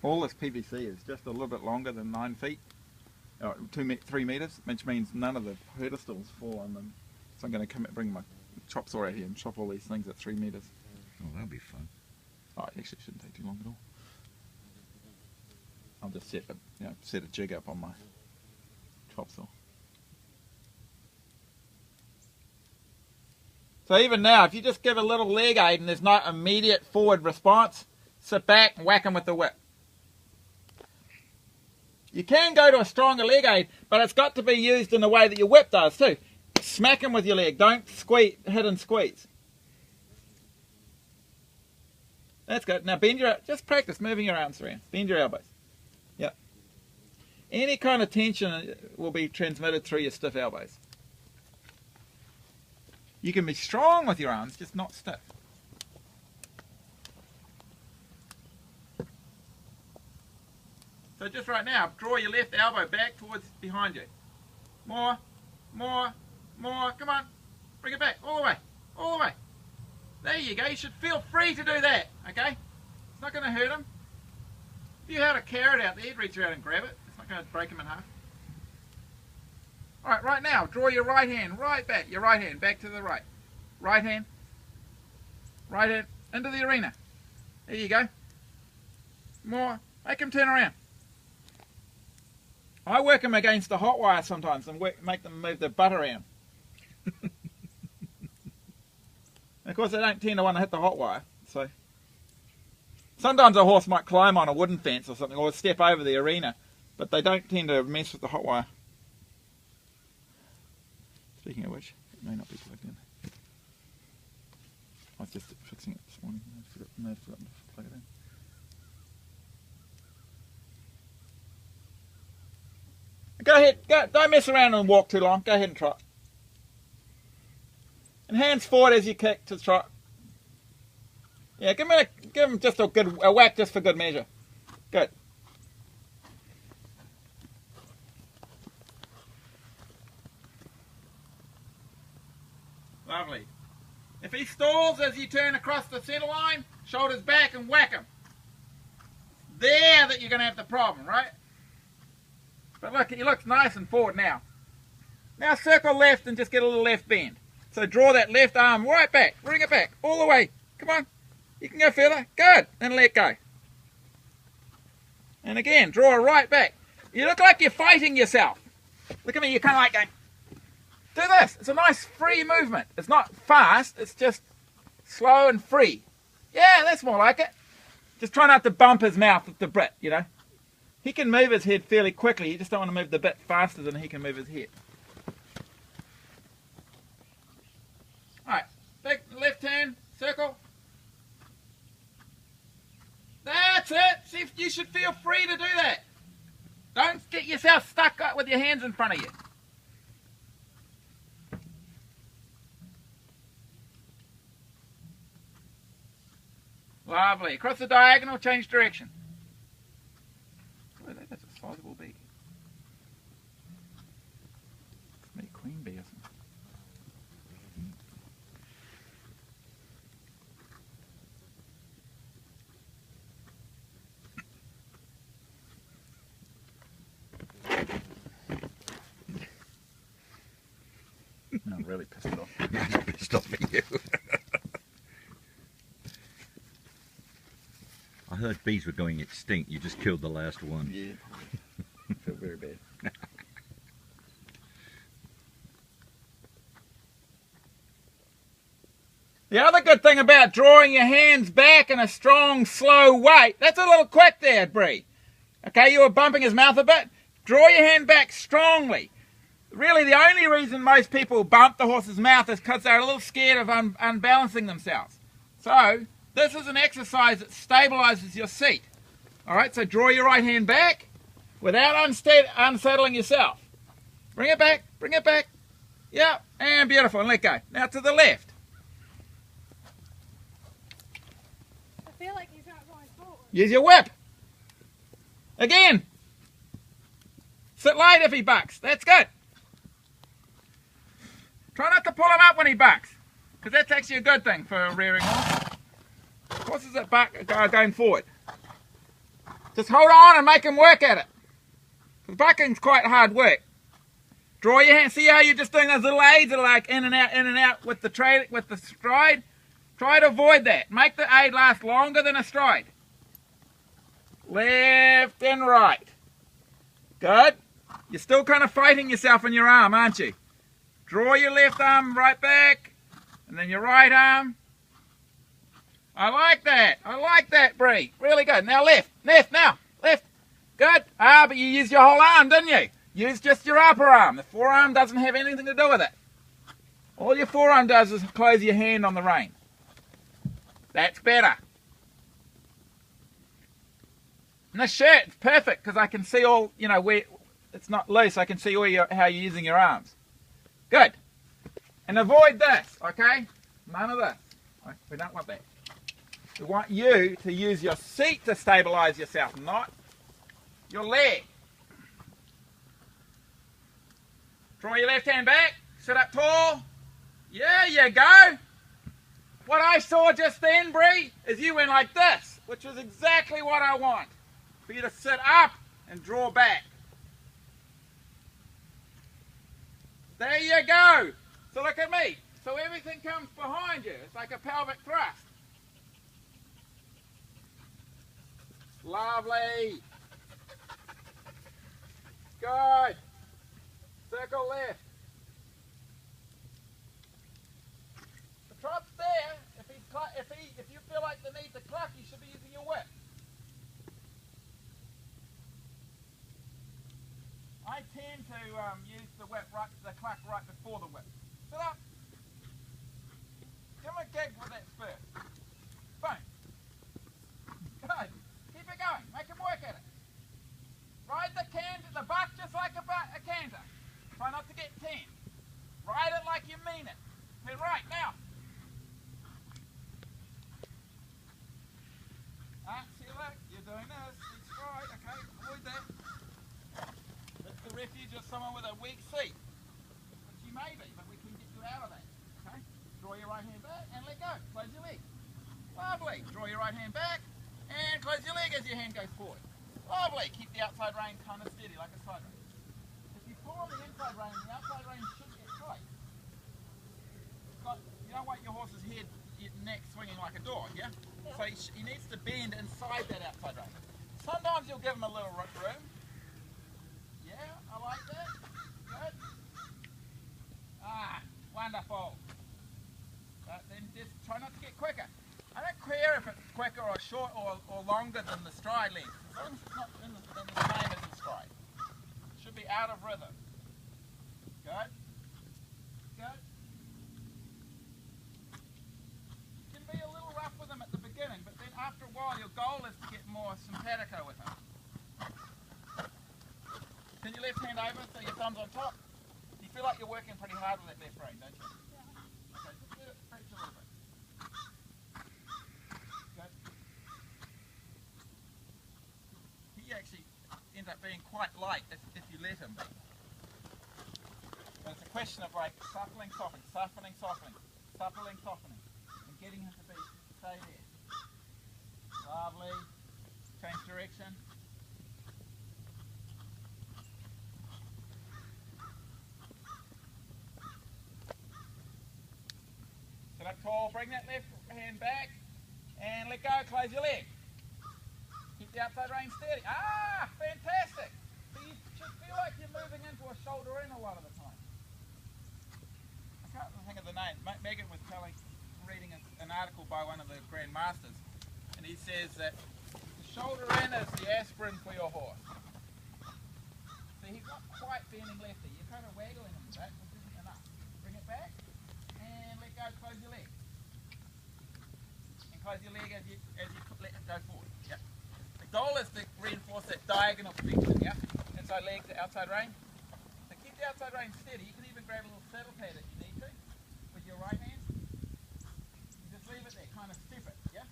all this PVC is just a little bit longer than 9 feet, 3 meters, which means none of the pedestals fall on them. So I'm going to bring my chop saw out here and chop all these things at 3 meters. Oh, that'll be fun. Oh, it actually shouldn't take too long at all. I'll just set a jig up on my chop saw. So even now, if you just give a little leg aid and there's no immediate forward response, sit back and whack them with the whip. You can go to a stronger leg aid, but it's got to be used in the way that your whip does too. Smack them with your leg. Don't hit and squeeze. That's good. Now just practice moving your arms around. Bend your elbows. Yep. Any kind of tension will be transmitted through your stiff elbows. You can be strong with your arms, just not stiff. So just right now, draw your left elbow back towards behind you. More, more, more. Come on. Bring it back. All the way. All the way. There you go. You should feel free to do that. Okay? It's not going to hurt him. If you had a carrot out there, you'd reach around and grab it. It's not going to break him in half. Alright, right now, draw your right hand right back. Your right hand back to the right. Right hand. Right hand into the arena. There you go. More. Make him turn around. I work them against the hot wire sometimes and make them move their butt around. Of course, they don't tend to want to hit the hot wire. So sometimes a horse might climb on a wooden fence or something, or step over the arena, but they don't tend to mess with the hot wire. Speaking of which, it may not be plugged in. I was just fixing it this morning. I forgot to plug it in. Go ahead, don't mess around and walk too long. Go ahead and trot. And hands forward as you kick to trot. Yeah, give him just a whack just for good measure. Good. Lovely. If he stalls as you turn across the centre line, shoulders back and whack him. There that you're going to have the problem, right? But look, he looks nice and forward now. Now circle left and just get a little left bend. So draw that left arm right back. Bring it back all the way. Come on. You can go further. Good. And let go. And again, draw it right back. You look like you're fighting yourself. Look at me. You're kind of like going, do this. It's a nice free movement. It's not fast. It's just slow and free. Yeah, that's more like it. Just try not to bump his mouth with the bit, you know. He can move his head fairly quickly. You just don't want to move the bit faster than he can move his head. Alright, big left turn, circle. That's it. See, you should feel free to do that. Don't get yourself stuck up with your hands in front of you. Lovely. Across the diagonal, change direction. That's a sizable beak. Maybe queen bee or something. No, I'm really pissed off. I'm pissed off at you. I heard bees were going extinct. You just killed the last one. Yeah. I feel very bad. The other good thing about drawing your hands back in a strong, slow way, that's a little quick there, Brie. Okay, you were bumping his mouth a bit. Draw your hand back strongly. Really, the only reason most people bump the horse's mouth is because they're a little scared of unbalancing themselves. So, this is an exercise that stabilizes your seat. Alright, so draw your right hand back without unsettling yourself. Bring it back, bring it back. Yep, and beautiful, and let go. Now to the left. I feel like he's not going forward. Use your whip. Again. Sit light if he bucks. That's good. Try not to pull him up when he bucks, because that's actually a good thing for a rearing horse. Horses that buck are going forward. Just hold on and make him work at it. The bucking's quite hard work. Draw your hand. See how you're just doing those little aids that are like in and out with the stride? Try to avoid that. Make the aid last longer than a stride. Left and right. Good. You're still kind of fighting yourself in your arm, aren't you? Draw your left arm right back, and then your right arm. I like that. I like that, Brie. Really good. Now left. Left now. Left. Good. Ah, but you used your whole arm, didn't you? Use just your upper arm. The forearm doesn't have anything to do with it. All your forearm does is close your hand on the rein. That's better. And the shirt's perfect because I can see all, you know, where it's not loose. I can see all how you're using your arms. Good. And avoid this, okay? None of this. We don't want that. We want you to use your seat to stabilize yourself, not your leg. Draw your left hand back. Sit up tall. There you go. What I saw just then, Brie, is you went like this, which is exactly what I want. For you to sit up and draw back. There you go. So look at me. So everything comes behind you. It's like a pelvic thrust. Lovely. Good. Circle left. The trot's there. If you feel like the need to cluck, you should be using your whip. I tend to use the cluck right before the whip. Sit up. Give him a gig with that spur. Boom. Good. Keep it going. Make him work at it. Ride the buck just like a canter. Try not to get tense. Ride it like you mean it. Head right now. See, look, you're doing this. It's right. Okay, avoid that. That's the refuge of someone with a weak seat. Which you may be, but we can get you out of that. Okay? Draw your right hand back and let go. Close your leg. Lovely. Draw your right hand back and close your leg as your hand goes forward. Lovely. Keep the outside rein kind of steady like a side rein. If you pull on the inside rein, the outside rein should get tight. You don't want your horse's head, neck swinging like a dog, yeah? So he needs to bend inside that outside rein. Sometimes you'll give him a little room. Yeah, I like that. Good. Ah, wonderful. But then just try not to get quicker. I don't care if it's quicker or short or longer than the stride length. As long as it's not in the same as the stride. It should be out of rhythm. Good. Good. You can be a little rough with them at the beginning, but then after a while your goal is to get more simpatico with them. Turn your left hand over so your thumb's on top. You feel like you're working pretty hard with that left rein, don't you? Yeah. Okay, just let it stretch a little bit. Good. He actually ends up being quite light if you let him be. But it's a question of like suppling, softening, suppling, softening, suppling, softening, and getting him to stay there. Lovely. Change direction. Sit up tall, bring that left hand back, and let go, close your leg. Keep the outside rein steady. Ah, fantastic. So you should feel like you're moving into a shoulder in a lot of the time. I can't think of the name. Megan was reading an article by one of the Grand Masters, and he says that the shoulder in is the aspirin for your horse. So he's not quite bending lefty. You're kind of waggling him back, which isn't enough. Bring it back, and let go, close your leg. And close your leg as you let it go forward. Yep. The goal is to reinforce that diagonal flexion, yeah? Inside leg to outside rein. So keep the outside rein steady. You can even grab a little saddle pad if you need to with your right hand. You just leave it there, kind of stupid, yeah?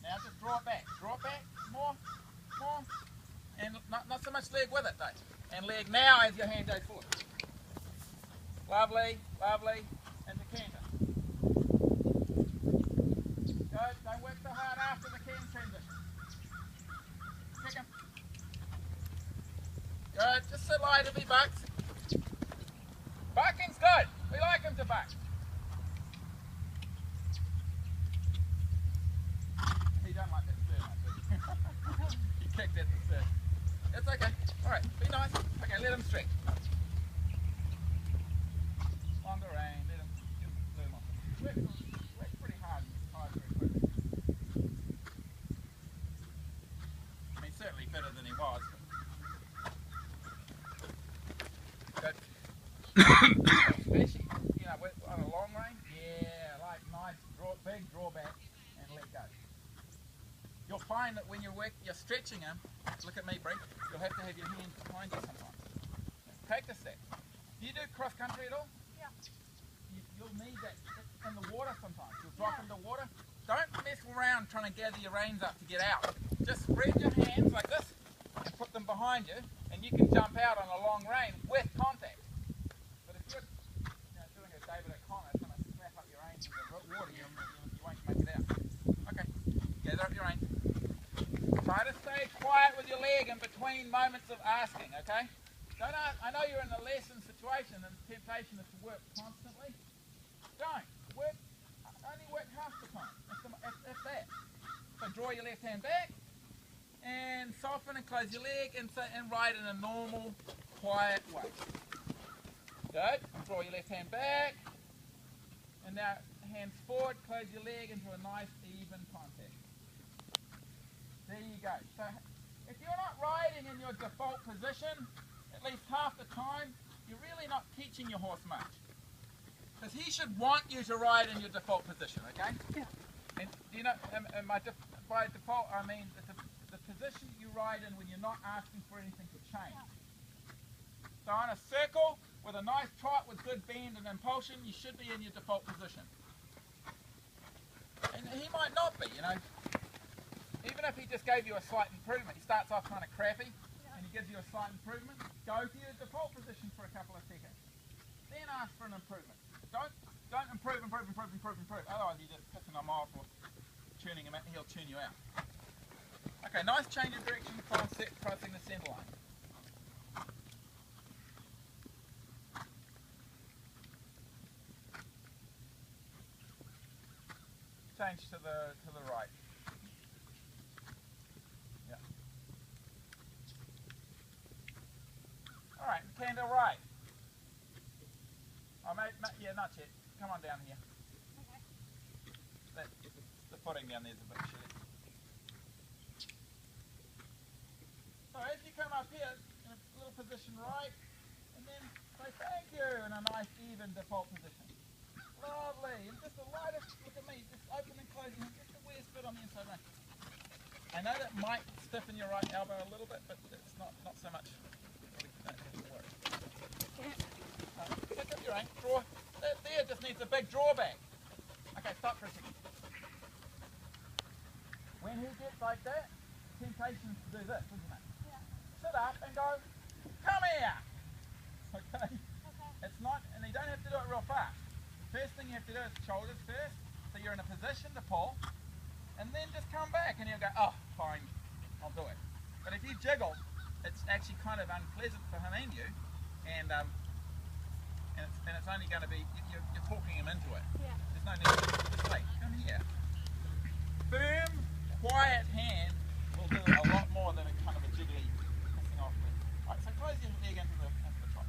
Now just draw it back. Draw it back. More. And not so much leg with it though. And leg now as your hand goes forward. Lovely, lovely. And the canter. Good. Don't work so hard after the can transition. sit light if he bucks. Bucking's good. We like him to buck. He don't like that stern, I think. He kicked at the stern. It's okay. Alright, be nice. Okay, let him stretch. Longer range, let him give him the zoom off. Works pretty hard and gets tired very quickly. I mean, certainly better than he was. But especially, you know, on a long range, yeah, like nice, big drawback and let go. You'll find that when you're stretching him, look at me, Brie, you'll have to have your hands behind you sometimes. Practice that. Do you do cross country at all? Yeah. You'll need that in the water sometimes. You'll drop into water. Don't mess around trying to gather your reins up to get out. Just spread your hands like this and put them behind you, and you can jump out on a long range with contact. But if you're doing a David O'Connor, trying to snap up your reins in the water, you won't make it out. Okay, gather up your reins. Try to stay quiet with your leg in between moments of asking, okay? Don't ask, I know you're in a lesson situation and the temptation is to work constantly. Don't. Only work half the time. If that. So draw your left hand back and soften and close your leg and ride in a normal, quiet way. Good. And draw your left hand back. And now hands forward, close your leg into a nice even contact. There you go. So if you're not riding in your default position, at least half the time, you're really not teaching your horse much. Because he should want you to ride in your default position, okay? Yeah. And you know, by default, I mean the position you ride in when you're not asking for anything to change. So on a circle with a nice trot with good bend and impulsion, you should be in your default position. And he might not be, you know. Even if he just gave you a slight improvement, he starts off kind of crappy, and he gives you a slight improvement, go to your default position for a couple of seconds. Then ask for an improvement. Don't improve. Otherwise you're just pissing him off or tuning him out, he'll tune you out. Okay, nice change of direction, crossing the centre line. Change to the right. Yeah. Alright, candle right. Oh, yeah, not yet. Come on down here. Okay. The footing down there is a bit shitty. So as you come up here, in a little position right, and then say thank you in a nice even default position. Lovely. And just the lightest, look at me, just open and close your hand, just the weirdest bit on the inside right. I know that might stiffen your right elbow a little bit, but it's not so much. Don't have to worry. Pick up your aim, draw. There just needs a big drawback. Okay, stop for a second. When he gets like that, temptation is to do this, isn't it? Yeah. Sit up and go, come here. Okay? Okay. It's not, and you don't have to do it real fast. First thing you have to do is shoulders first, so you're in a position to pull, and then just come back and you'll go, oh, fine, I'll do it. But if you jiggle, it's actually kind of unpleasant for him and you, and it's only going to be, you're talking him into it. Yeah. There's no need to just say, come here. Firm, quiet hand will do a lot more than a kind of a jiggly pissing off with. Alright, so close your leg into the top.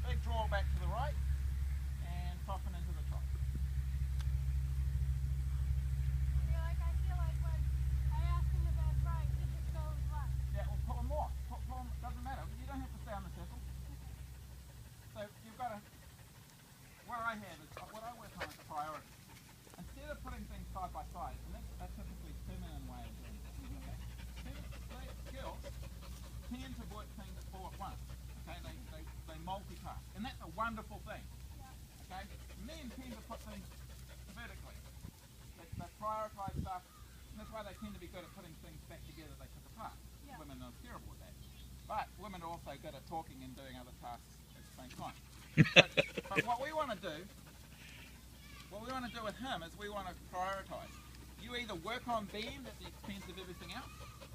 Big draw back to the right, and soften into the top. I feel like when I ask him to bend right, he just goes left. Yeah, well, pull him more. Pull him, doesn't matter. You don't have to stay on the circle. So you've got to, what I have is, what I work on is a priority. Instead of putting things side by side, and that's a typically feminine way of doing it. Okay? Girls tend to work things all at once. Okay? They multitask. And that's a wonderful thing. Okay? Men tend to put things vertically. They prioritize stuff, and that's why they tend to be good at putting things back together they took apart. Yeah. Women are terrible at that. But women are also good at talking and doing other tasks at the same time. But what we want to do with him is we want to prioritize. You either work on bend at the expense of everything else,